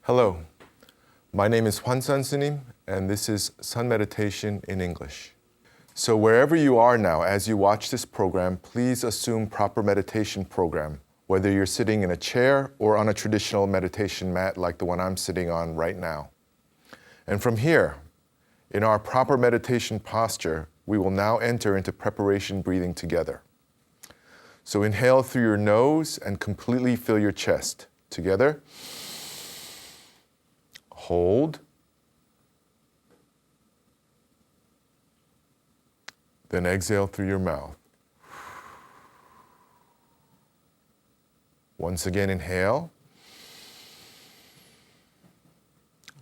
Hello, my name is 환산스님, and this is Sun Meditation in English. So wherever you are now, as you watch this program, please assume proper meditation program, whether you're sitting in a chair or on a traditional meditation mat like the one I'm sitting on right now. And from here, in our proper meditation posture, we will now enter into preparation breathing together. So inhale through your nose and completely fill your chest. Together. Hold. Then exhale through your mouth. Once again, inhale.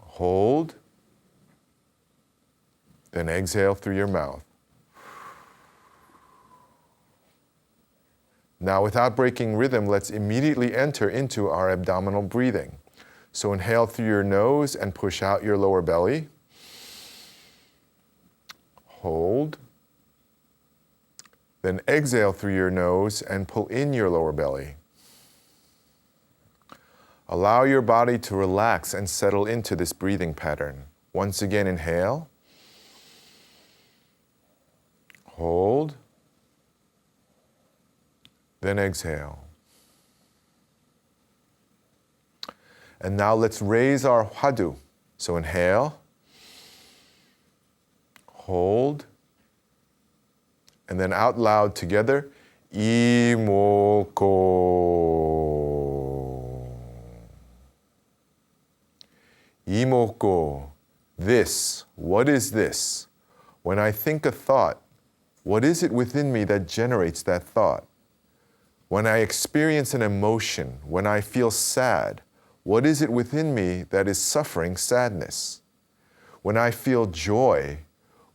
Hold. Then exhale through your mouth. Now, without breaking rhythm, let's immediately enter into our abdominal breathing. So inhale through your nose and push out your lower belly. Hold. Then exhale through your nose and pull in your lower belly. Allow your body to relax and settle into this breathing pattern. Once again, inhale. Hold. Then exhale. And now let's raise our hwadu. So inhale, hold, and then out loud together, imoko. Imoko, this, what is this? When I think a thought, what is it within me that generates that thought? When I experience an emotion, when I feel sad, what is it within me that is suffering sadness? When I feel joy,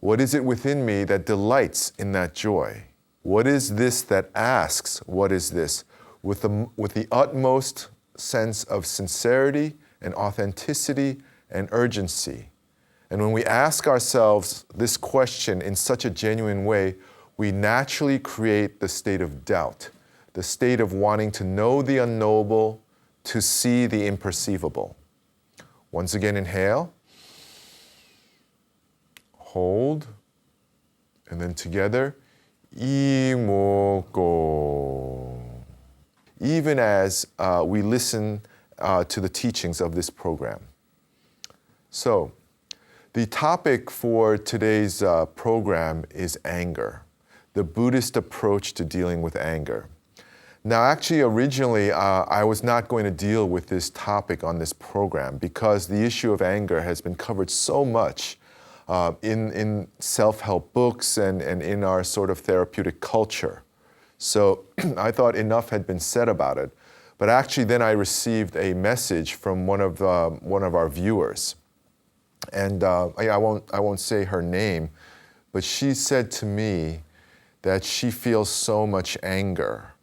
what is it within me that delights in that joy? What is this that asks, what is this? With the utmost sense of sincerity and authenticity and urgency. And when we ask ourselves this question in such a genuine way, we naturally create the state of doubt, the state of wanting to know the unknowable, to see the imperceivable. Once again, inhale, hold, and then together, imoko. Even as we listen to the teachings of this program. So, the topic for today's program is anger, the Buddhist approach to dealing with anger. Now, actually, originally, I was not going to deal with this topic on this program because the issue of anger has been covered so much in self-help books and in our sort of therapeutic culture. So I thought enough had been said about it. But actually, then I received a message from one of our viewers. And I won't say her name, but she said to me that she feels so much anger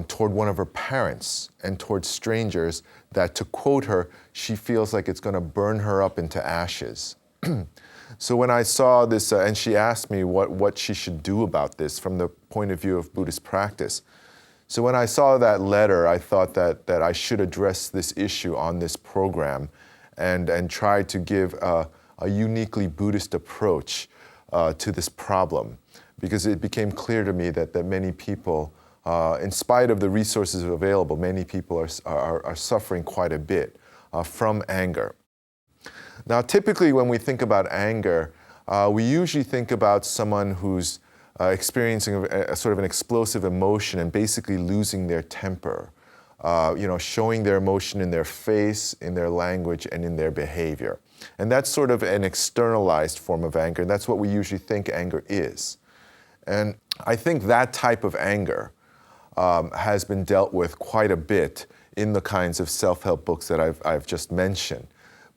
toward one of her parents and toward strangers that, to quote her, she feels like it's going to burn her up into ashes. So when I saw this, and she asked me what she should do about this from the point of view of Buddhist practice. So when I saw that letter, I thought that I should address this issue on this program and try to give a uniquely Buddhist approach to this problem, because it became clear to me that many people, in spite of the resources available, many people are suffering quite a bit from anger. Now, typically when we think about anger, we usually think about someone who's experiencing a sort of an explosive emotion and basically losing their temper, showing their emotion in their face, in their language, and in their behavior. And that's sort of an externalized form of anger, and that's what we usually think anger is. And I think that type of anger has been dealt with quite a bit in the kinds of self-help books that I've just mentioned.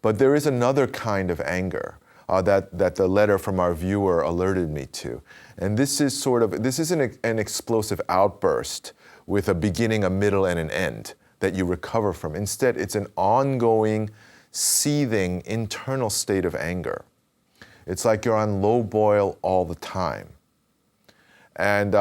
But there is another kind of anger that the letter from our viewer alerted me to. And this isn't an explosive outburst with a beginning, a middle, and an end that you recover from. Instead, it's an ongoing, seething, internal state of anger. It's like you're on low boil all the time. And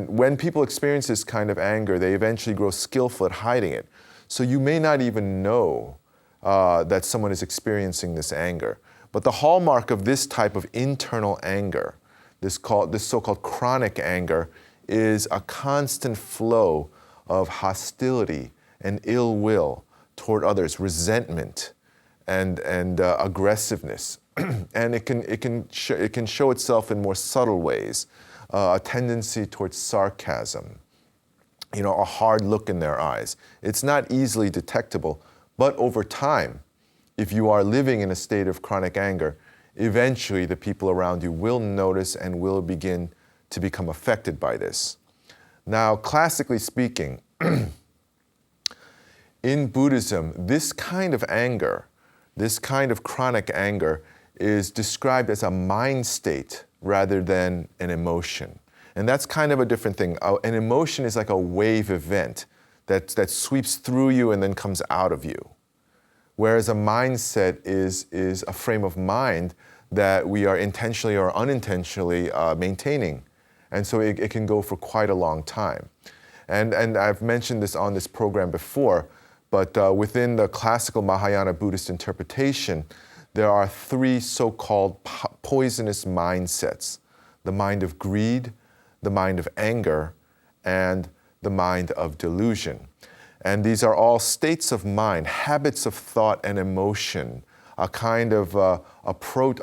when people experience this kind of anger, they eventually grow skillful at hiding it. So you may not even know that someone is experiencing this anger. But the hallmark of this type of internal anger, this so-called chronic anger, is a constant flow of hostility and ill will toward others, resentment and aggressiveness. And it can show itself in more subtle ways, a tendency towards sarcasm, a hard look in their eyes. It's not easily detectable, but over time, if you are living in a state of chronic anger, eventually the people around you will notice and will begin to become affected by this. Now, classically speaking, in Buddhism, this kind of anger, this kind of chronic anger, is described as a mind state rather than an emotion. And that's kind of a different thing. An emotion is like a wave event that sweeps through you and then comes out of you. Whereas a mindset is a frame of mind that we are intentionally or unintentionally maintaining. And so it can go for quite a long time. And I've mentioned this on this program before, but within the classical Mahayana Buddhist interpretation, there are three so-called poisonous mindsets: the mind of greed, the mind of anger, and the mind of delusion. And these are all states of mind, habits of thought and emotion, a kind of a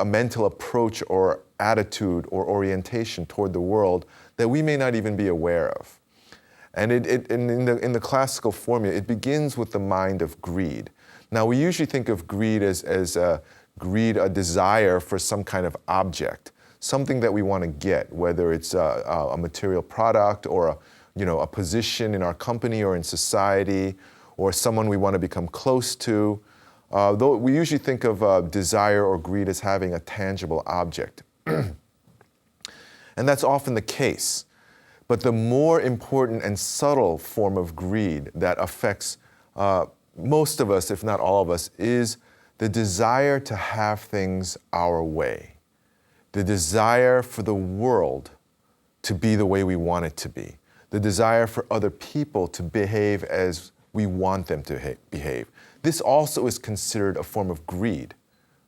mental approach or attitude or orientation toward the world that we may not even be aware of. And in the classical formula, it begins with the mind of greed. Now, we usually think of greed as a desire for some kind of object, something that we want to get, whether it's a material product or a position in our company or in society, or someone we want to become close to. Though we usually think of desire or greed as having a tangible object. And that's often the case. But the more important and subtle form of greed that affects most of us, if not all of us, is the desire to have things our way. The desire for the world to be the way we want it to be. The desire for other people to behave as we want them to behave. This also is considered a form of greed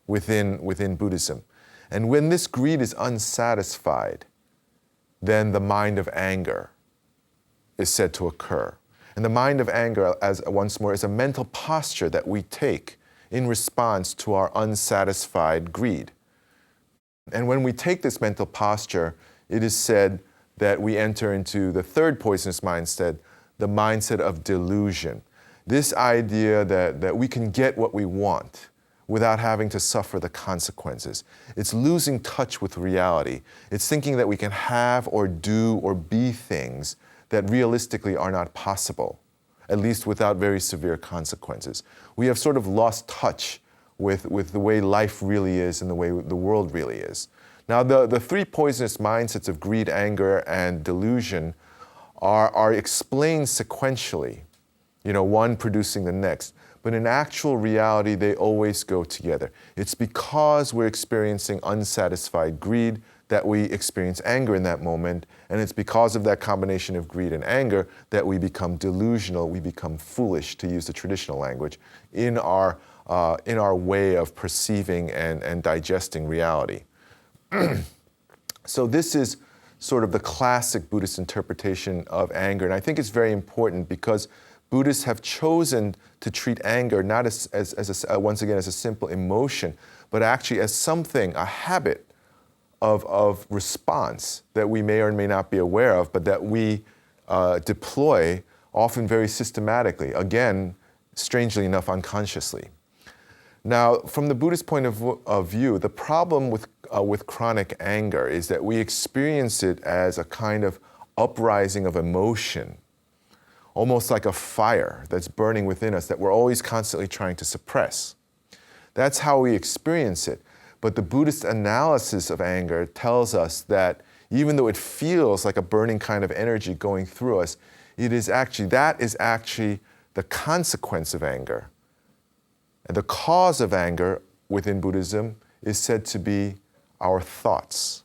within Buddhism. And when this greed is unsatisfied, then the mind of anger is said to occur. And the mind of anger, once more, is a mental posture that we take in response to our unsatisfied greed. And when we take this mental posture, it is said that we enter into the third poisonous mindset, the mindset of delusion. This idea that we can get what we want without having to suffer the consequences. It's losing touch with reality. It's thinking that we can have or do or be things that realistically are not possible, at least without very severe consequences. We have sort of lost touch with the way life really is and the way the world really is. Now, the three poisonous mindsets of greed, anger, and delusion are explained sequentially, one producing the next. But in actual reality, they always go together. It's because we're experiencing unsatisfied greed that we experience anger in that moment, and it's because of that combination of greed and anger that we become delusional, we become foolish, to use the traditional language, in our way of perceiving and digesting reality. So this is sort of the classic Buddhist interpretation of anger, and I think it's very important because Buddhists have chosen to treat anger not as once again, as a simple emotion, but actually as something, a habit of response that we may or may not be aware of, but that we deploy often very systematically, again, strangely enough, unconsciously. Now, from the Buddhist point of view, the problem with chronic anger is that we experience it as a kind of uprising of emotion, almost like a fire that's burning within us that we're always constantly trying to suppress. That's how we experience it. But the Buddhist analysis of anger tells us that even though it feels like a burning kind of energy going through us, that is actually the consequence of anger. And the cause of anger within Buddhism is said to be our thoughts,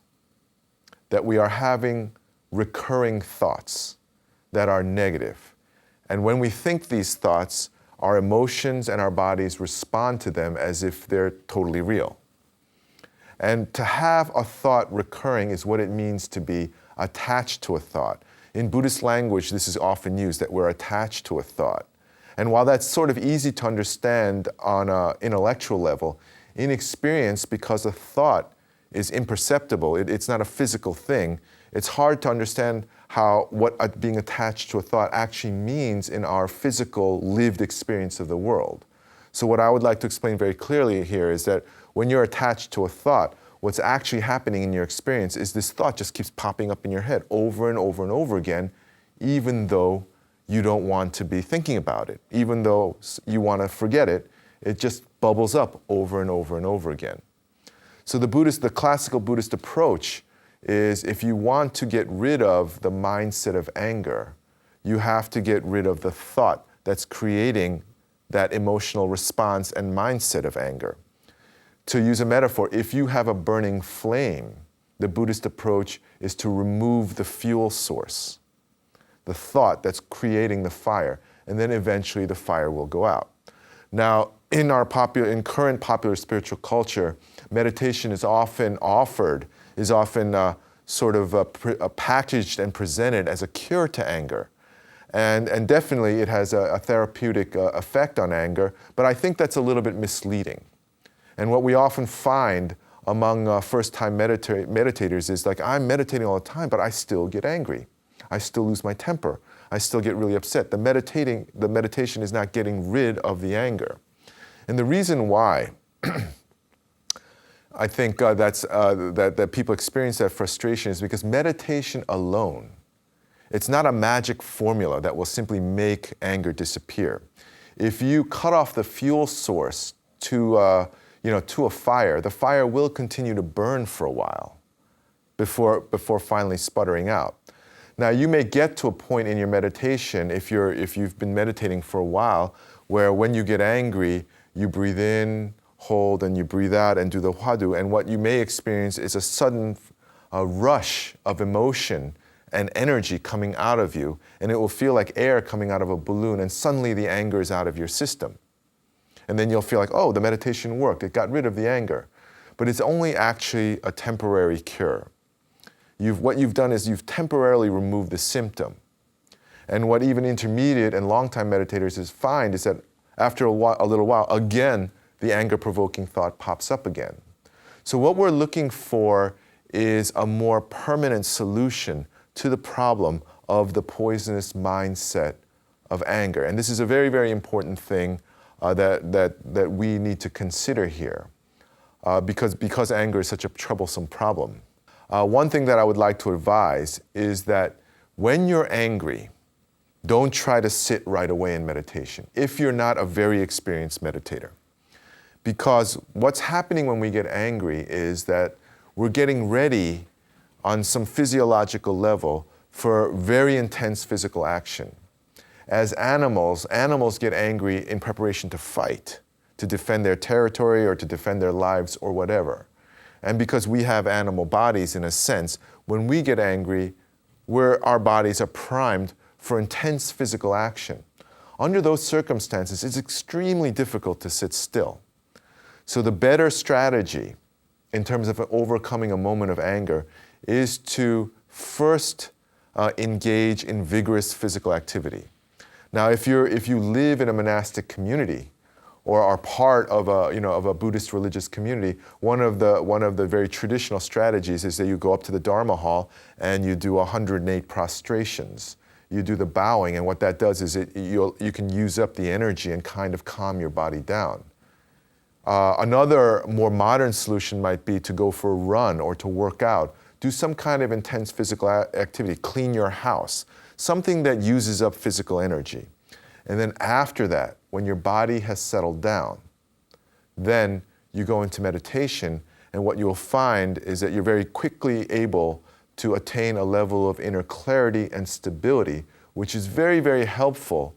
that we are having recurring thoughts that are negative. And when we think these thoughts, our emotions and our bodies respond to them as if they're totally real. And to have a thought recurring is what it means to be attached to a thought. In Buddhist language, this is often used, that we're attached to a thought. And while that's sort of easy to understand on an intellectual level, in experience, because a thought is imperceptible, it's not a physical thing, it's hard to understand what being attached to a thought actually means in our physical lived experience of the world. So what I would like to explain very clearly here is that when you're attached to a thought, what's actually happening in your experience is this thought just keeps popping up in your head over and over and over again, even though you don't want to be thinking about it. Even though you want to forget it, it just bubbles up over and over and over again. So the classical Buddhist approach is, if you want to get rid of the mindset of anger, you have to get rid of the thought that's creating that emotional response and mindset of anger. To use a metaphor, if you have a burning flame, the Buddhist approach is to remove the fuel source, the thought that's creating the fire, and then eventually the fire will go out. Now, in current popular spiritual culture, meditation is often packaged and presented as a cure to anger. And definitely it has a therapeutic effect on anger, but I think that's a little bit misleading. And what we often find among first-time meditators is, like, I'm meditating all the time, but I still get angry. I still lose my temper. I still get really upset. The meditation is not getting rid of the anger. And the reason why I think that people experience that frustration is because meditation alone, it's not a magic formula that will simply make anger disappear. If you cut off the fuel source to a fire, the fire will continue to burn for a while before finally sputtering out. Now, you may get to a point in your meditation, if you've been meditating for a while, where when you get angry, you breathe in, hold, and you breathe out and do the hwadu, and what you may experience is a sudden rush of emotion and energy coming out of you, and it will feel like air coming out of a balloon, and suddenly the anger is out of your system. And then you'll feel like, oh, the meditation worked, it got rid of the anger. But it's only actually a temporary cure. What you've done is you've temporarily removed the symptom. And what even intermediate and long-time meditators find is that after a little while, again, the anger-provoking thought pops up again. So what we're looking for is a more permanent solution to the problem of the poisonous mindset of anger. And this is a very, very important thing that we need to consider here because anger is such a troublesome problem. One thing that I would like to advise is that when you're angry, don't try to sit right away in meditation if you're not a very experienced meditator. Because what's happening when we get angry is that we're getting ready on some physiological level for very intense physical action. As animals get angry in preparation to fight, to defend their territory or to defend their lives or whatever. And because we have animal bodies, in a sense, when we get angry, our bodies are primed for intense physical action. Under those circumstances, it's extremely difficult to sit still. So the better strategy in terms of overcoming a moment of anger is to first engage in vigorous physical activity. Now, if you live in a monastic community or are part of a Buddhist religious community, one of the very traditional strategies is that you go up to the Dharma hall and you do 108 prostrations. You do the bowing, and what that does is you can use up the energy and kind of calm your body down. Another more modern solution might be to go for a run or to work out. Do some kind of intense physical activity. Clean your house. Something that uses up physical energy. And then after that, when your body has settled down, then you go into meditation, and what you'll find is that you're very quickly able to attain a level of inner clarity and stability, which is very, very helpful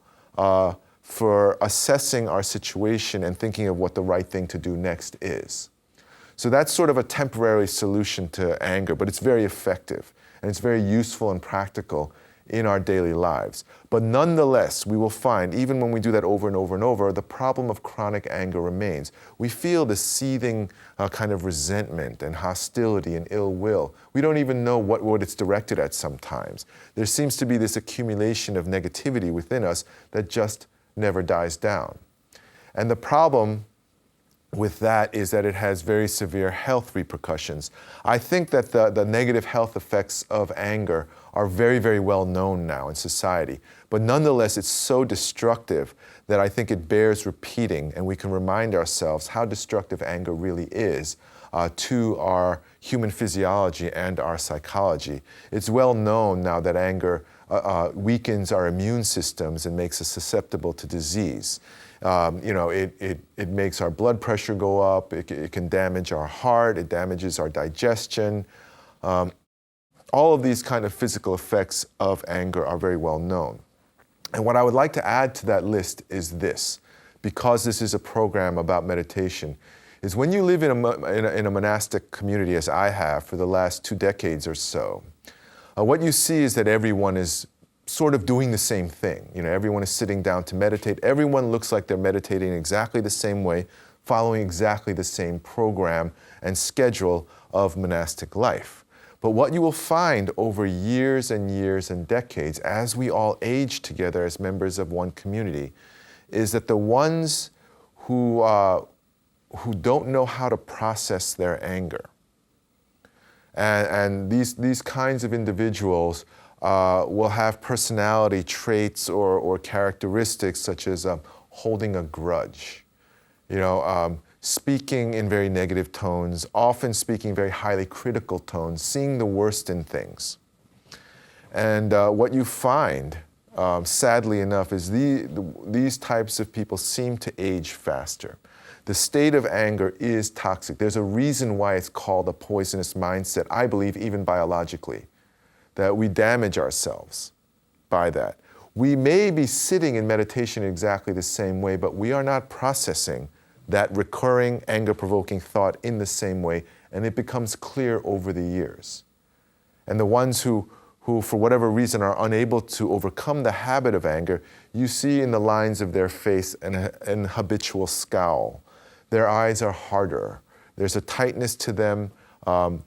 for assessing our situation and thinking of what the right thing to do next is. So that's sort of a temporary solution to anger, but it's very effective, and it's very useful and practical in our daily lives. But nonetheless, we will find, even when we do that over and over and over, the problem of chronic anger remains. We feel the seething kind of resentment and hostility and ill will. We don't even know what it's directed at sometimes. There seems to be this accumulation of negativity within us that just never dies down. And the problem with that is that it has very severe health repercussions. I think that the negative health effects of anger are very, very well known now in society. But nonetheless, it's so destructive that I think it bears repeating, and we can remind ourselves how destructive anger really is to our human physiology and our psychology. It's well known now that anger weakens our immune systems and makes us susceptible to disease. It makes our blood pressure go up, it can damage our heart, it damages our digestion. All of these kind of physical effects of anger are very well known. And what I would like to add to that list is this, because this is a program about meditation, is when you live in a monastic community, as I have for the last 2 decades or so, what you see is that everyone is sort of doing the same thing. Everyone is sitting down to meditate. Everyone looks like they're meditating exactly the same way, following exactly the same program and schedule of monastic life. But what you will find over years and years and decades, as we all age together as members of one community, is that the ones who don't know how to process their anger, and these kinds of individuals will have personality traits or characteristics such as holding a grudge, speaking in very negative tones, often speaking very highly critical tones, seeing the worst in things. And what you find, sadly enough, is these types of people seem to age faster. The state of anger is toxic. There's a reason why it's called a poisonous mindset, I believe, even biologically, that we damage ourselves by that. We may be sitting in meditation exactly the same way, but we are not processing that recurring anger-provoking thought in the same way, and it becomes clear over the years. And the ones who for whatever reason are unable to overcome the habit of anger, you see in the lines of their face an habitual scowl. Their eyes are harder. There's a tightness to them.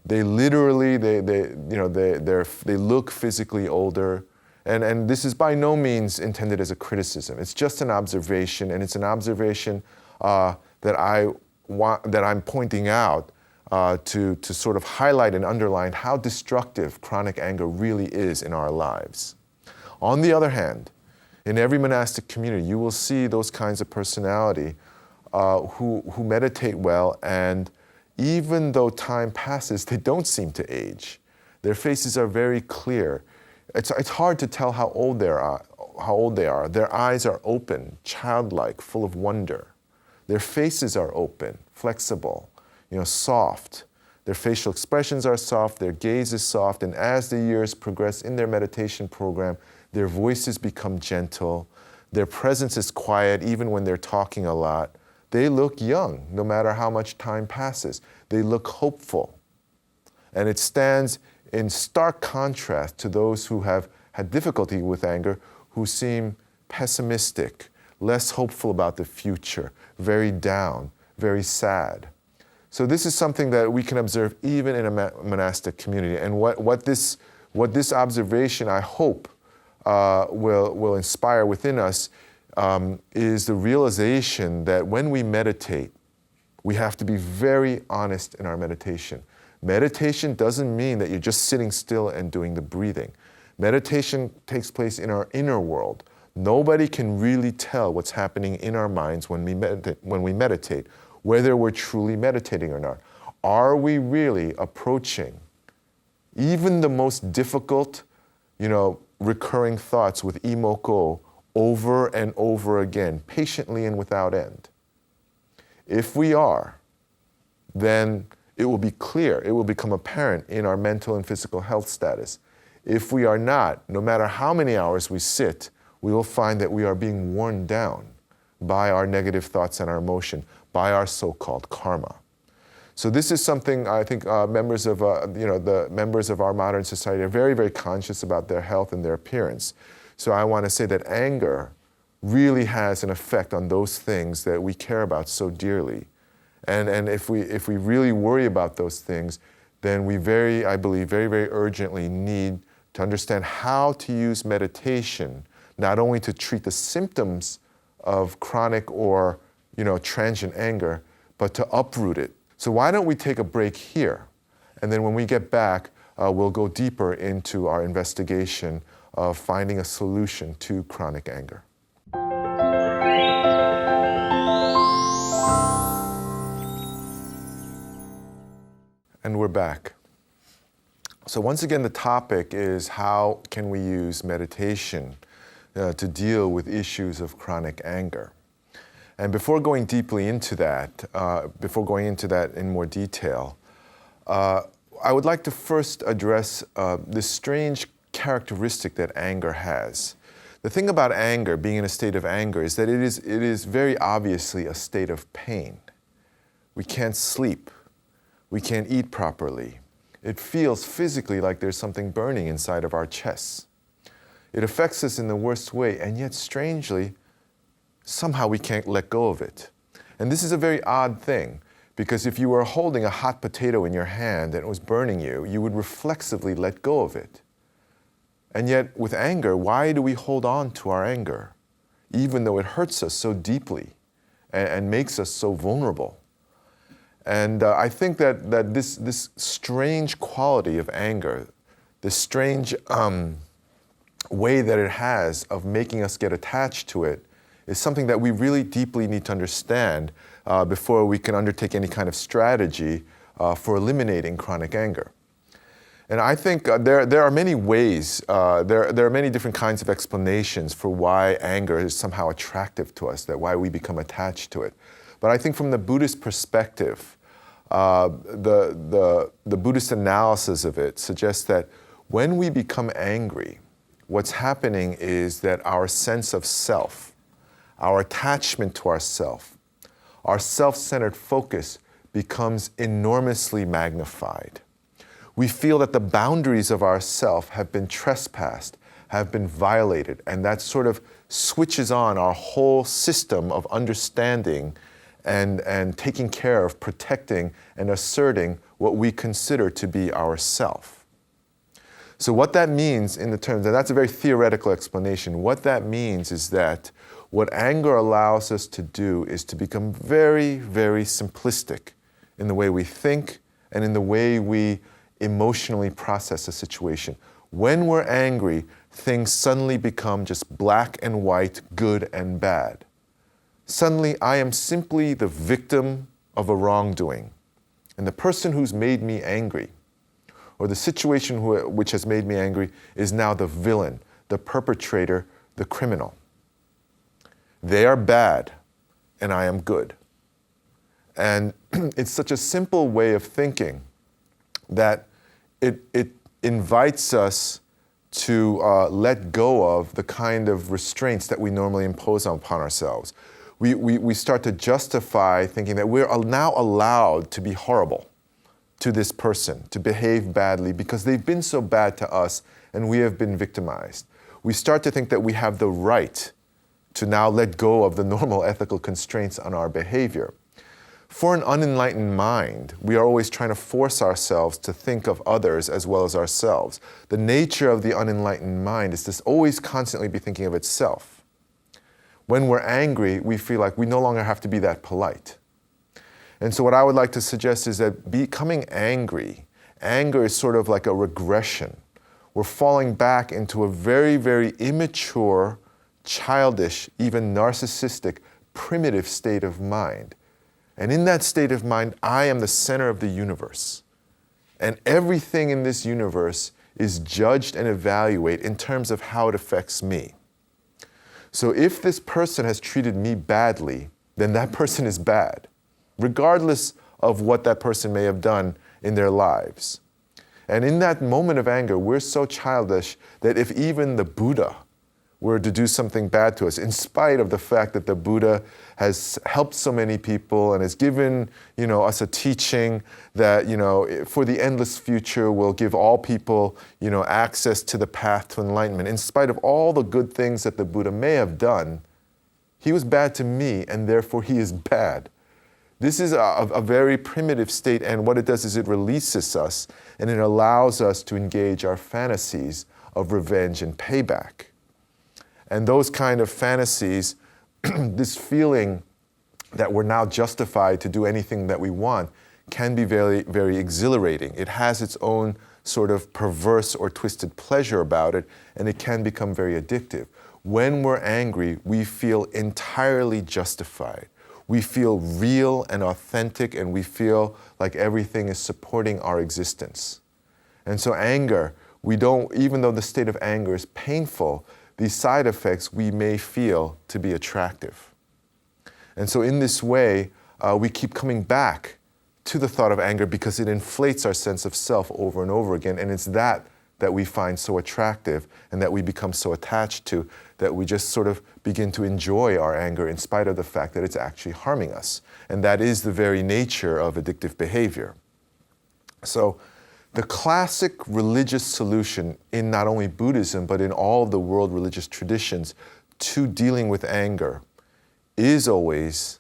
They literally, they look physically older. And this is by no means intended as a criticism. It's just an observation, and it's an observation that I'm pointing out to sort of highlight and underline how destructive chronic anger really is in our lives. On the other hand, in every monastic community, you will see those kinds of personality who meditate well, and even though time passes, they don't seem to age. Their faces are very clear. It's hard to tell how old they are. Their eyes are open, childlike, full of wonder. Their faces are open, flexible, soft. Their facial expressions are soft, their gaze is soft, and as the years progress in their meditation program, their voices become gentle. Their presence is quiet even when they're talking a lot. They look young, no matter how much time passes. They look hopeful. And it stands in stark contrast to those who have had difficulty with anger, who seem pessimistic, less hopeful about the future, very down, very sad. So this is something that we can observe even in a monastic community. And what this observation, I hope, will inspire within us is the realization that when we meditate, we have to be very honest in our meditation. Meditation doesn't mean that you're just sitting still and doing the breathing. Meditation takes place in our inner world. Nobody can really tell what's happening in our minds when we meditate, whether we're truly meditating or not. Are we really approaching even the most difficult, recurring thoughts with imoko over and over again, patiently and without end? If we are, then it will be clear, it will become apparent in our mental and physical health status. If we are not, no matter how many hours we sit, we will find that we are being worn down by our negative thoughts and our emotion, by our so-called karma. So this is something I think members of the members of our modern society are very, very conscious about their health and their appearance. So I want to say that anger really has an effect on those things that we care about so dearly. And if we really worry about those things, then we I believe, very, very urgently need to understand how to use meditation, not only to treat the symptoms of chronic or transient anger, but to uproot it. So why don't we take a break here? And then when we get back, we'll go deeper into our investigation of finding a solution to chronic anger. And we're back. So once again, the topic is how can we use meditation to deal with issues of chronic anger. And before going deeply into that, in more detail, I would like to first address this strange characteristic that anger has. The thing about anger, being in a state of anger, is that it is very obviously a state of pain. We can't sleep. We can't eat properly. It feels physically like there's something burning inside of our chests. It affects us in the worst way, and yet strangely, somehow we can't let go of it. And this is a very odd thing, because if you were holding a hot potato in your hand and it was burning you, you would reflexively let go of it. And yet with anger, why do we hold on to our anger, even though it hurts us so deeply and makes us so vulnerable? And I think that this strange quality of anger, this strange way that it has of making us get attached to it, is something that we really deeply need to understand before we can undertake any kind of strategy for eliminating chronic anger. And I think there are many ways, there are many different kinds of explanations for why anger is somehow attractive to us, that why we become attached to it. But I think from the Buddhist perspective, the Buddhist analysis of it suggests that when we become angry, what's happening is that our sense of self, our attachment to ourself, our self-centered focus becomes enormously magnified. We feel that the boundaries of our self have been trespassed, have been violated, and that sort of switches on our whole system of understanding and taking care of protecting and asserting what we consider to be our self. So what that means in the terms, and that's a very theoretical explanation, what that means is that what anger allows us to do is to become very, very simplistic in the way we think and in the way we emotionally process a situation. When we're angry, things suddenly become just black and white, good and bad. Suddenly, I am simply the victim of a wrongdoing. And the person who's made me angry, or the situation which has made me angry, is now the villain, the perpetrator, the criminal. They are bad, and I am good. And it's such a simple way of thinking that it invites us to let go of the kind of restraints that we normally impose upon ourselves. We start to justify thinking that we're now allowed to be horrible to this person, to behave badly, because they've been so bad to us and we have been victimized. We start to think that we have the right to now let go of the normal ethical constraints on our behavior. For an unenlightened mind, we are always trying to force ourselves to think of others as well as ourselves. The nature of the unenlightened mind is to always constantly be thinking of itself. When we're angry, we feel like we no longer have to be that polite. And so what I would like to suggest is that becoming angry, anger is sort of like a regression. We're falling back into a very, very immature, childish, even narcissistic, primitive state of mind. And in that state of mind, I am the center of the universe. And everything in this universe is judged and evaluated in terms of how it affects me. So if this person has treated me badly, then that person is bad, regardless of what that person may have done in their lives. And in that moment of anger, we're so childish that if even the Buddha were to do something bad to us, in spite of the fact that the Buddha has helped so many people and has given, us a teaching that, for the endless future will give all people, access to the path to enlightenment. In spite of all the good things that the Buddha may have done, he was bad to me, and therefore he is bad. This is a very primitive state, and what it does is it releases us, and it allows us to engage our fantasies of revenge and payback. And those kind of fantasies, this feeling that we're now justified to do anything that we want, can be very, very exhilarating. It has its own sort of perverse or twisted pleasure about it, and it can become very addictive. When we're angry, we feel entirely justified. We feel real and authentic, and we feel like everything is supporting our existence. And so anger, even though the state of anger is painful, these side effects we may feel to be attractive. And so in this way, we keep coming back to the thought of anger because it inflates our sense of self over and over again. And it's that we find so attractive and that we become so attached to that we just sort of begin to enjoy our anger in spite of the fact that it's actually harming us. And that is the very nature of addictive behavior. So the classic religious solution in not only Buddhism, but in all of the world religious traditions to dealing with anger has always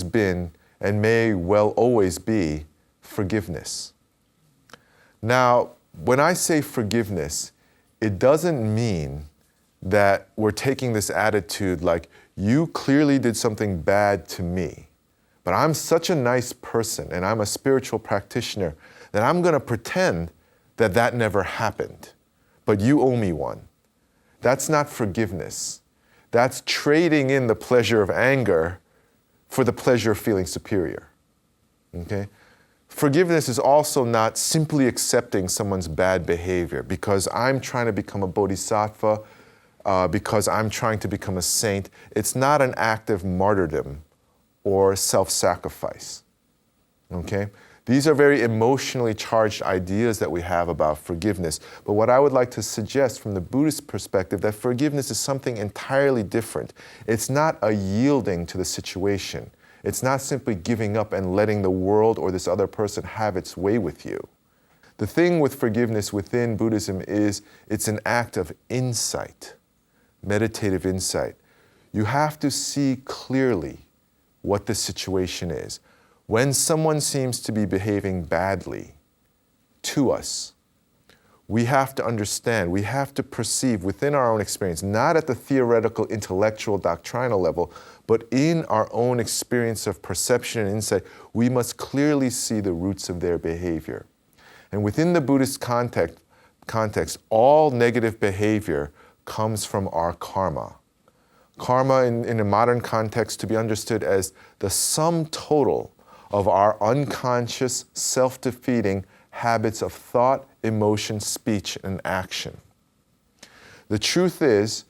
been, and may well always be, forgiveness. Now, when I say forgiveness, it doesn't mean that we're taking this attitude like, you clearly did something bad to me, but I'm such a nice person and I'm a spiritual practitioner that I'm going to pretend that that never happened, but you owe me one. That's not forgiveness. That's trading in the pleasure of anger for the pleasure of feeling superior. Okay? Forgiveness is also not simply accepting someone's bad behavior because I'm trying to become a bodhisattva, because I'm trying to become a saint. It's not an act of martyrdom or self-sacrifice. Okay? These are very emotionally charged ideas that we have about forgiveness. But what I would like to suggest from the Buddhist perspective, that forgiveness is something entirely different. It's not a yielding to the situation. It's not simply giving up and letting the world or this other person have its way with you. The thing with forgiveness within Buddhism is it's an act of insight, meditative insight. You have to see clearly what the situation is. When someone seems to be behaving badly to us, we have to understand, we have to perceive within our own experience, not at the theoretical, intellectual, doctrinal level, but in our own experience of perception and insight, we must clearly see the roots of their behavior. And within the Buddhist context, all negative behavior comes from our karma. Karma in a modern context to be understood as the sum total of our unconscious, self-defeating habits of thought, emotion, speech, and action. The truth is,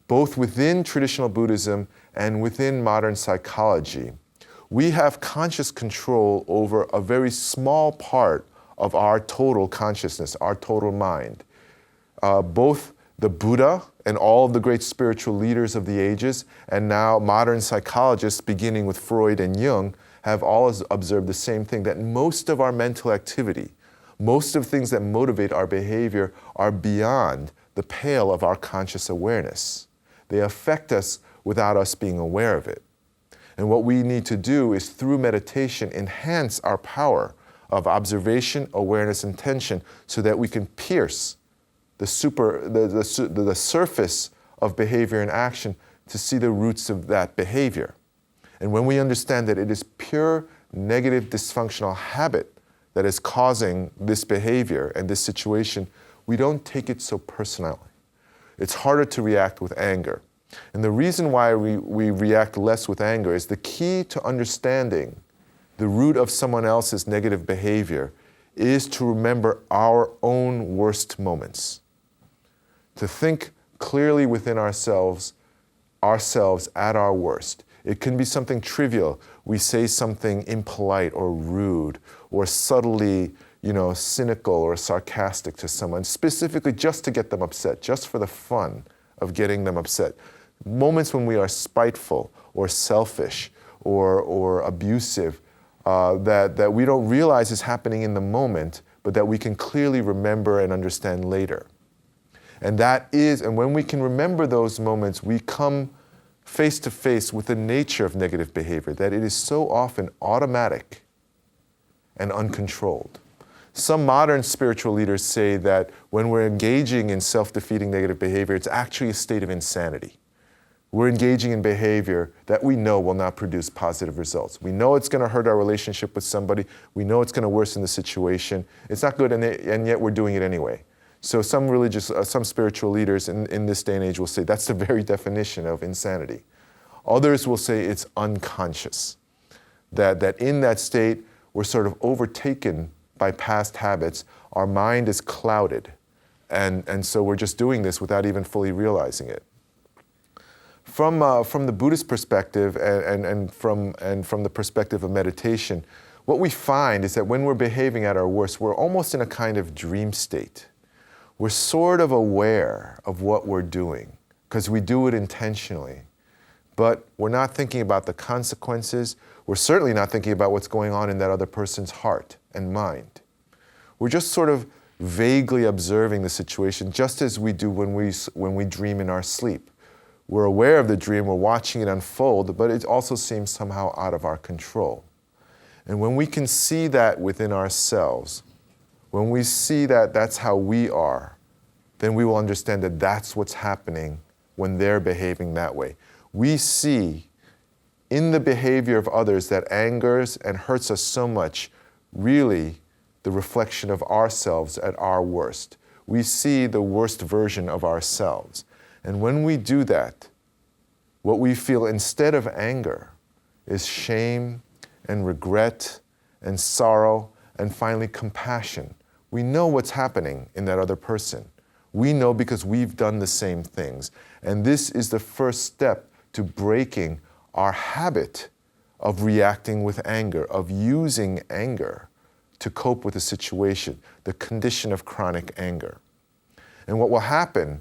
both within traditional Buddhism and within modern psychology, we have conscious control over a very small part of our total consciousness, our total mind. Both the Buddha and all of the great spiritual leaders of the ages, and now modern psychologists, beginning with Freud and Jung, have all observed the same thing, that most of our mental activity, most of things that motivate our behavior are beyond the pale of our conscious awareness. They affect us without us being aware of it. And what we need to do is, through meditation, enhance our power of observation, awareness, and attention so that we can pierce the surface of behavior and action to see the roots of that behavior. And when we understand that it is pure negative dysfunctional habit that is causing this behavior and this situation, we don't take it so personally. It's harder to react with anger. And the reason why we react less with anger is the key to understanding the root of someone else's negative behavior is to remember our own worst moments. To think clearly within ourselves at our worst. It can be something trivial. We say something impolite or rude or subtly, cynical or sarcastic to someone, specifically just to get them upset, just for the fun of getting them upset. Moments when we are spiteful or selfish or abusive that we don't realize is happening in the moment, but that we can clearly remember and understand later. And when we can remember those moments, we come face to face with the nature of negative behavior, that it is so often automatic and uncontrolled. Some modern spiritual leaders say that when we're engaging in self-defeating negative behavior, it's actually a state of insanity. We're engaging in behavior that we know will not produce positive results. We know it's going to hurt our relationship with somebody. We know it's going to worsen the situation. It's not good, and yet we're doing it anyway. So some spiritual leaders in this day and age will say that's the very definition of insanity. Others will say it's unconscious, that in that state, we're sort of overtaken by past habits. Our mind is clouded, and so we're just doing this without even fully realizing it. From the Buddhist perspective and from the perspective of meditation, what we find is that when we're behaving at our worst, we're almost in a kind of dream state. We're sort of aware of what we're doing because we do it intentionally, but we're not thinking about the consequences. We're certainly not thinking about what's going on in that other person's heart and mind. We're just sort of vaguely observing the situation, just as we do when we dream in our sleep. We're aware of the dream, we're watching it unfold, but it also seems somehow out of our control. And when we can see that within ourselves, when we see that that's how we are, then we will understand that that's what's happening when they're behaving that way. We see in the behavior of others that angers and hurts us so much, really the reflection of ourselves at our worst. We see the worst version of ourselves. And when we do that, what we feel instead of anger is shame and regret and sorrow and finally compassion. We know what's happening in that other person. We know because we've done the same things. And this is the first step to breaking our habit of reacting with anger, of using anger to cope with a situation, the condition of chronic anger. And what will happen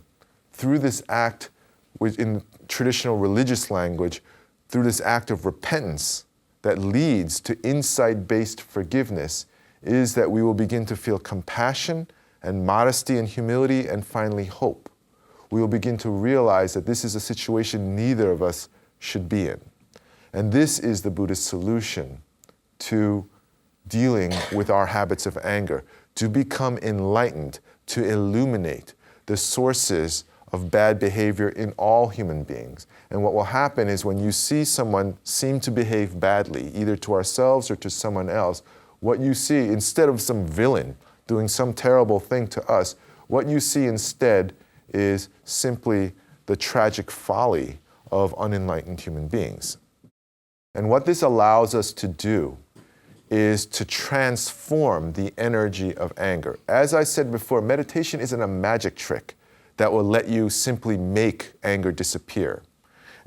through this act, which in traditional religious language, through this act of repentance that leads to insight-based forgiveness, is that we will begin to feel compassion and modesty and humility and finally hope. We will begin to realize that this is a situation neither of us should be in. And this is the Buddhist solution to dealing with our habits of anger, to become enlightened, to illuminate the sources of bad behavior in all human beings. And what will happen is when you see someone seem to behave badly, either to ourselves or to someone else, what you see, instead of some villain doing some terrible thing to us, what you see instead is simply the tragic folly of unenlightened human beings. And what this allows us to do is to transform the energy of anger. As I said before, meditation isn't a magic trick that will let you simply make anger disappear.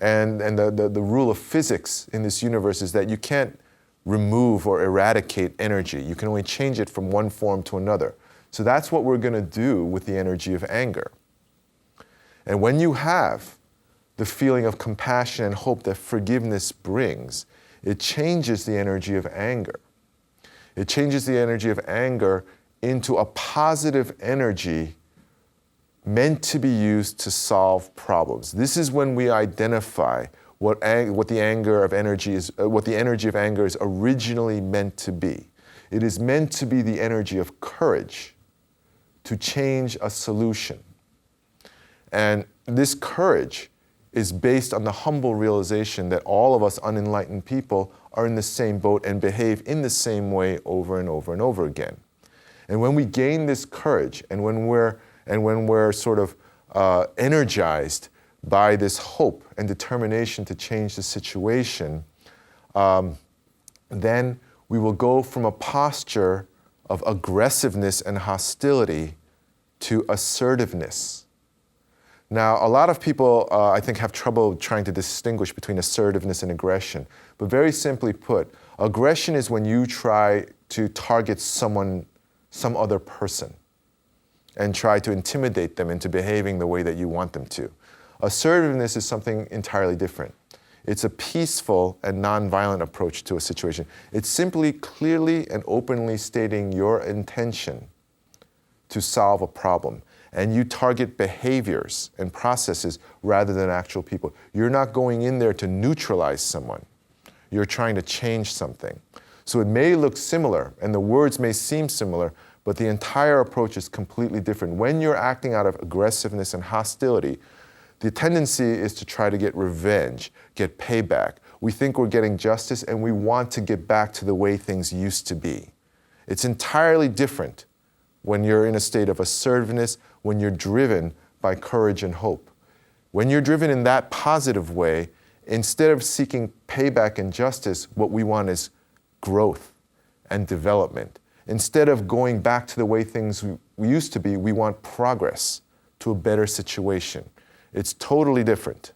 And the rule of physics in this universe is that you can't remove or eradicate energy. You can only change it from one form to another. So that's what we're going to do with the energy of anger. And when you have the feeling of compassion and hope that forgiveness brings, it changes the energy of anger. It changes the energy of anger into a positive energy meant to be used to solve problems. This is when we identify what the energy of anger is originally meant to be. It is meant to be the energy of courage to change a solution. And this courage is based on the humble realization that all of us unenlightened people are in the same boat and behave in the same way over and over and over again. And when we gain this courage, and when we're sort of energized by this hope and determination to change the situation, then we will go from a posture of aggressiveness and hostility to assertiveness. Now, a lot of people, I think, have trouble trying to distinguish between assertiveness and aggression. But very simply put, aggression is when you try to target some other person and try to intimidate them into behaving the way that you want them to. Assertiveness is something entirely different. It's a peaceful and nonviolent approach to a situation. It's simply clearly and openly stating your intention to solve a problem. And you target behaviors and processes rather than actual people. You're not going in there to neutralize someone. You're trying to change something. So it may look similar, and the words may seem similar, but the entire approach is completely different. When you're acting out of aggressiveness and hostility, the tendency is to try to get revenge, get payback. We think we're getting justice, and we want to get back to the way things used to be. It's entirely different when you're in a state of assertiveness, when you're driven by courage and hope. When you're driven in that positive way, instead of seeking payback and justice, what we want is growth and development. Instead of going back to the way things we used to be, we want progress to a better situation. It's totally different.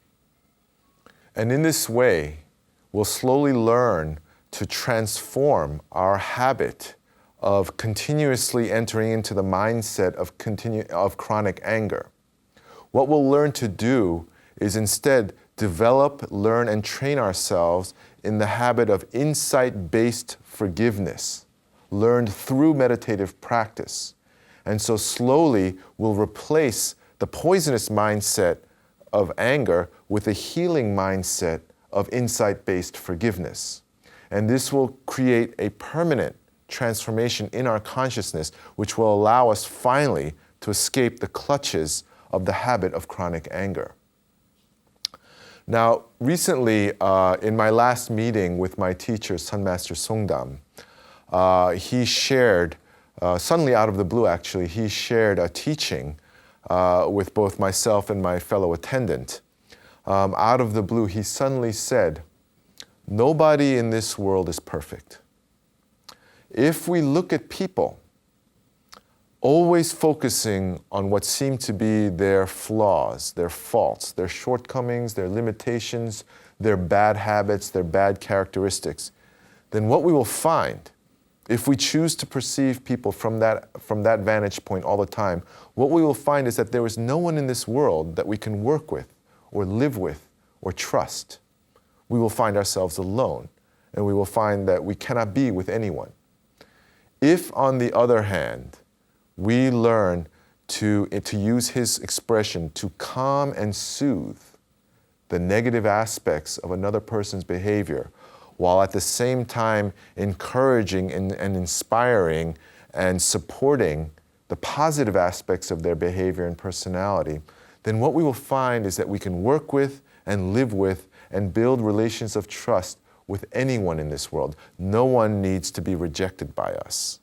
And in this way, we'll slowly learn to transform our habit of continuously entering into the mindset of chronic anger. What we'll learn to do is instead develop, learn, and train ourselves in the habit of insight-based forgiveness, learned through meditative practice. And so slowly we'll replace the poisonous mindset of anger with a healing mindset of insight-based forgiveness. And this will create a permanent transformation in our consciousness, which will allow us finally to escape the clutches of the habit of chronic anger. Now, recently, in my last meeting with my teacher, Sun Master Songdam, he shared, suddenly out of the blue actually, he shared a teaching with both myself and my fellow attendant. Out of the blue, he suddenly said, "Nobody in this world is perfect. If we look at people, always focusing on what seem to be their flaws, their faults, their shortcomings, their limitations, their bad habits, their bad characteristics, then what we will find, if we choose to perceive people from that vantage point all the time, what we will find is that there is no one in this world that we can work with or live with or trust. We will find ourselves alone, and we will find that we cannot be with anyone. If, on the other hand, we learn to use his expression, to calm and soothe the negative aspects of another person's behavior, while at the same time encouraging and inspiring and supporting the positive aspects of their behavior and personality, then what we will find is that we can work with and live with and build relations of trust with anyone in this world. No one needs to be rejected by us.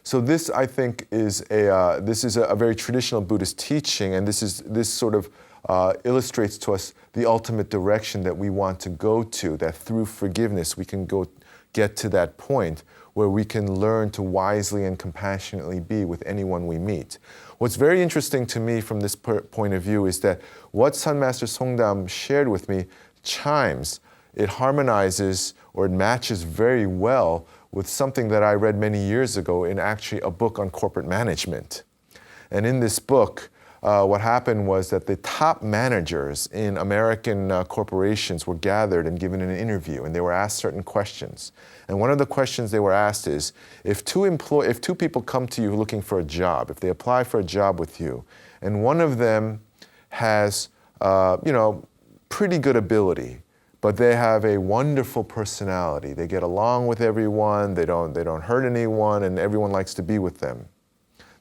So this, I think, is a very traditional Buddhist teaching, and this sort of illustrates to us the ultimate direction that we want to go to, that through forgiveness we can get to that point where we can learn to wisely and compassionately be with anyone we meet. What's very interesting to me from this point of view is that what Sun Master Songdam shared with me chimes, it harmonizes or it matches very well with something that I read many years ago in actually a book on corporate management. And in this book, what happened was that the top managers in American corporations were gathered and given an interview, and they were asked certain questions. And one of the questions they were asked is, if two people come to you looking for a job, if they apply for a job with you, and one of them has, pretty good ability, but they have a wonderful personality. They get along with everyone, they don't hurt anyone, and everyone likes to be with them.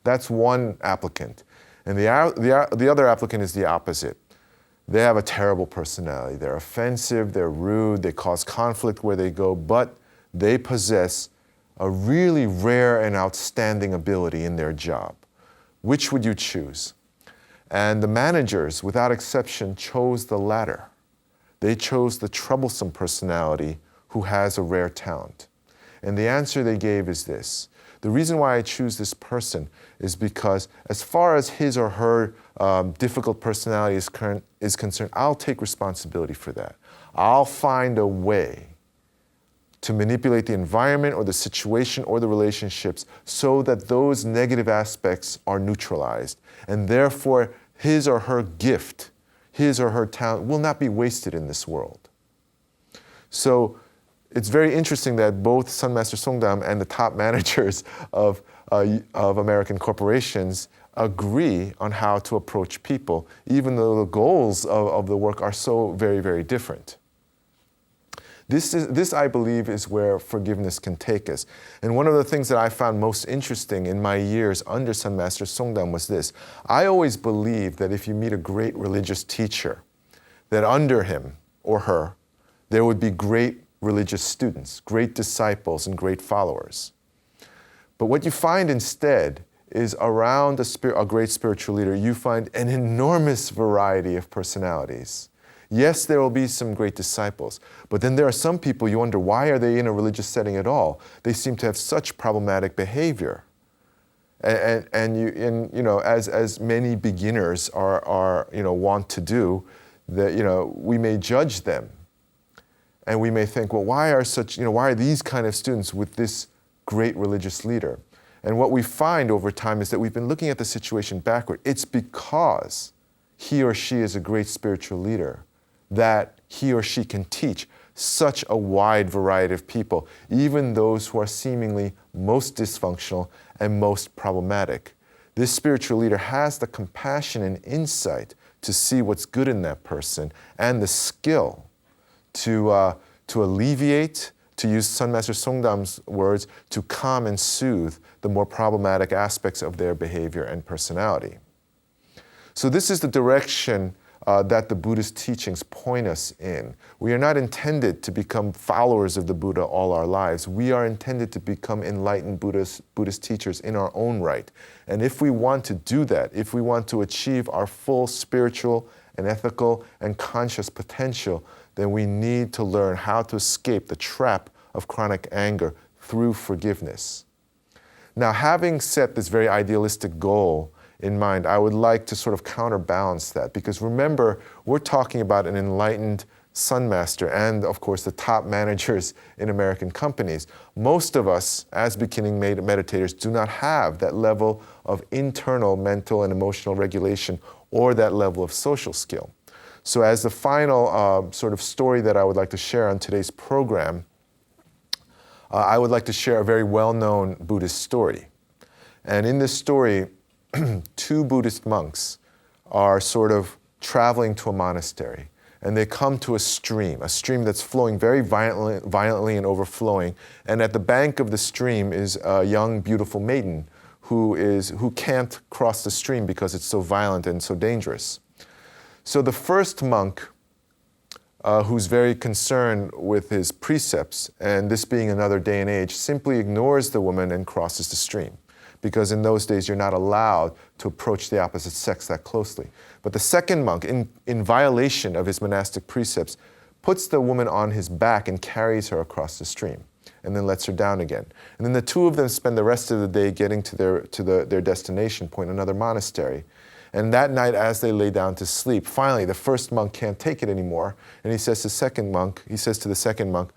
That's one applicant. And the other applicant is the opposite. They have a terrible personality. They're offensive, they're rude, they cause conflict where they go, but they possess a really rare and outstanding ability in their job. Which would you choose? And the managers, without exception, chose the latter. They chose the troublesome personality who has a rare talent. And the answer they gave is this: the reason why I choose this person is because as far as his or her difficult personality is concerned, I'll take responsibility for that. I'll find a way to manipulate the environment or the situation or the relationships so that those negative aspects are neutralized. And therefore, his or her gift, his or her talent will not be wasted in this world. So it's very interesting that both Sun Master Songdam and the top managers of American corporations agree on how to approach people, even though the goals of the work are so very, very different. This, I believe, is where forgiveness can take us. And one of the things that I found most interesting in my years under Sun Master Songdam was this. I always believed that if you meet a great religious teacher, that under him or her, there would be great religious students, great disciples, and great followers. But what you find instead is around a great spiritual leader, you find an enormous variety of personalities. Yes, there will be some great disciples, but then there are some people you wonder, why are they in a religious setting at all? They seem to have such problematic behavior. And you know, as many beginners are want to do, that we may judge them. And we may think, well, why are these kind of students with this great religious leader? And what we find over time is that we've been looking at the situation backward. It's because he or she is a great spiritual leader that he or she can teach such a wide variety of people, even those who are seemingly most dysfunctional and most problematic. This spiritual leader has the compassion and insight to see what's good in that person and the skill to alleviate, to use Sun Master Songdam's words, to calm and soothe the more problematic aspects of their behavior and personality. So this is the direction that the Buddhist teachings point us in. We are not intended to become followers of the Buddha all our lives. We are intended to become enlightened Buddhist teachers in our own right. And if we want to do that, if we want to achieve our full spiritual and ethical and conscious potential, then we need to learn how to escape the trap of chronic anger through forgiveness. Now, having set this very idealistic goal in mind, I would like to sort of counterbalance that, because remember, we're talking about an enlightened Sun Master and, of course, the top managers in American companies. Most of us, as beginning meditators, do not have that level of internal mental and emotional regulation or that level of social skill. So as the final sort of story that I would like to share on today's program, I would like to share a very well-known Buddhist story. And in this story, two Buddhist monks are sort of traveling to a monastery, and they come to a stream that's flowing very violently and overflowing. And at the bank of the stream is a young, beautiful maiden who can't cross the stream because it's so violent and so dangerous. So the first monk, who's very concerned with his precepts, and this being another day and age, simply ignores the woman and crosses the stream. Because in those days, you're not allowed to approach the opposite sex that closely. But the second monk, in violation of his monastic precepts, puts the woman on his back and carries her across the stream, and then lets her down again. And then the two of them spend the rest of the day getting to their destination point, another monastery. And that night, as they lay down to sleep, finally, the first monk can't take it anymore, and he says to the second monk,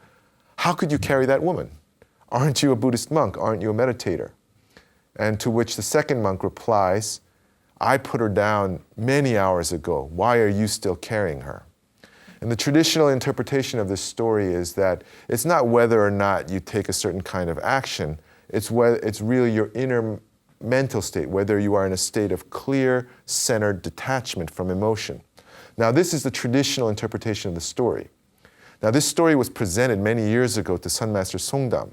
"How could you carry that woman? Aren't you a Buddhist monk? Aren't you a meditator?" And to which the second monk replies, "I put her down many hours ago. Why are you still carrying her?" And the traditional interpretation of this story is that it's not whether or not you take a certain kind of action, it's really your inner mental state, whether you are in a state of clear, centered detachment from emotion. Now, this is the traditional interpretation of the story. Now, this story was presented many years ago to Sun Master Songdam,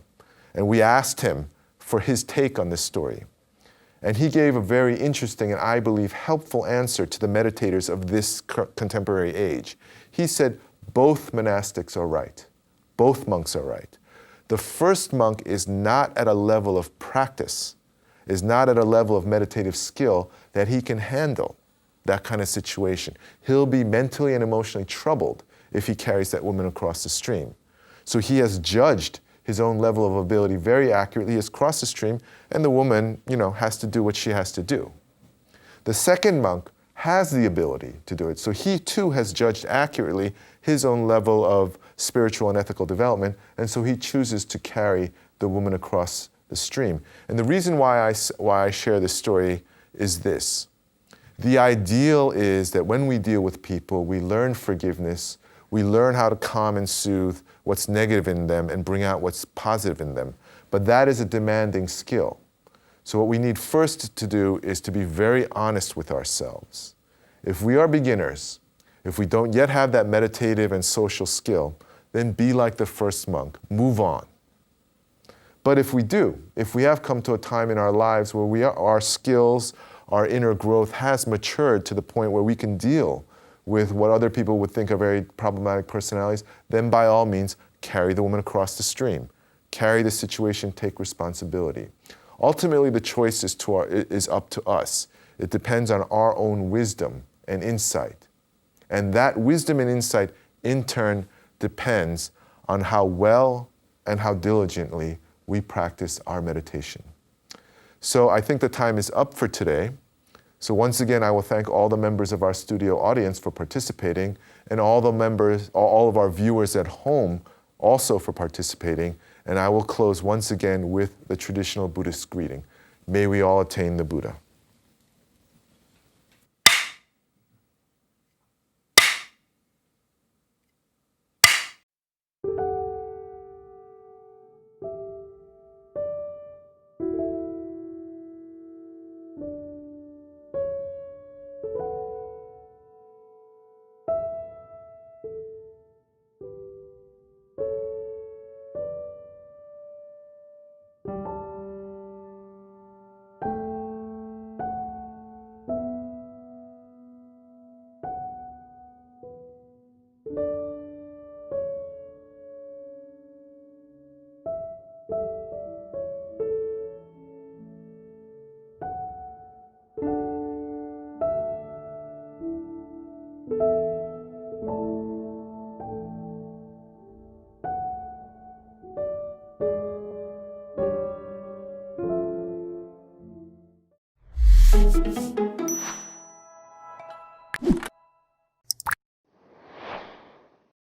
and we asked him for his take on this story. And he gave a very interesting and, I believe, helpful answer to the meditators of this contemporary age. He said, both monastics are right. Both monks are right. The first monk is not at a level of practice, is not at a level of meditative skill that he can handle that kind of situation. He'll be mentally and emotionally troubled if he carries that woman across the stream. So he has judged his own level of ability very accurately. He has crossed the stream, and the woman, has to do what she has to do. The second monk has the ability to do it. So he too has judged accurately his own level of spiritual and ethical development, and so he chooses to carry the woman across the stream. And the reason why I share this story is this. The ideal is that when we deal with people, we learn forgiveness, we learn how to calm and soothe what's negative in them and bring out what's positive in them. But that is a demanding skill. So what we need first to do is to be very honest with ourselves. If we are beginners, if we don't yet have that meditative and social skill, then be like the first monk, move on. But if we do, if we have come to a time in our lives where our skills, our inner growth has matured to the point where we can deal with what other people would think are very problematic personalities, then by all means, carry the woman across the stream. Carry the situation, take responsibility. Ultimately, the choice is up to us. It depends on our own wisdom and insight. And that wisdom and insight, in turn, depends on how well and how diligently we practice our meditation. So I think the time is up for today. So once again, I will thank all the members of our studio audience for participating, and all of our viewers at home also for participating. And I will close once again with the traditional Buddhist greeting. May we all attain the Buddha.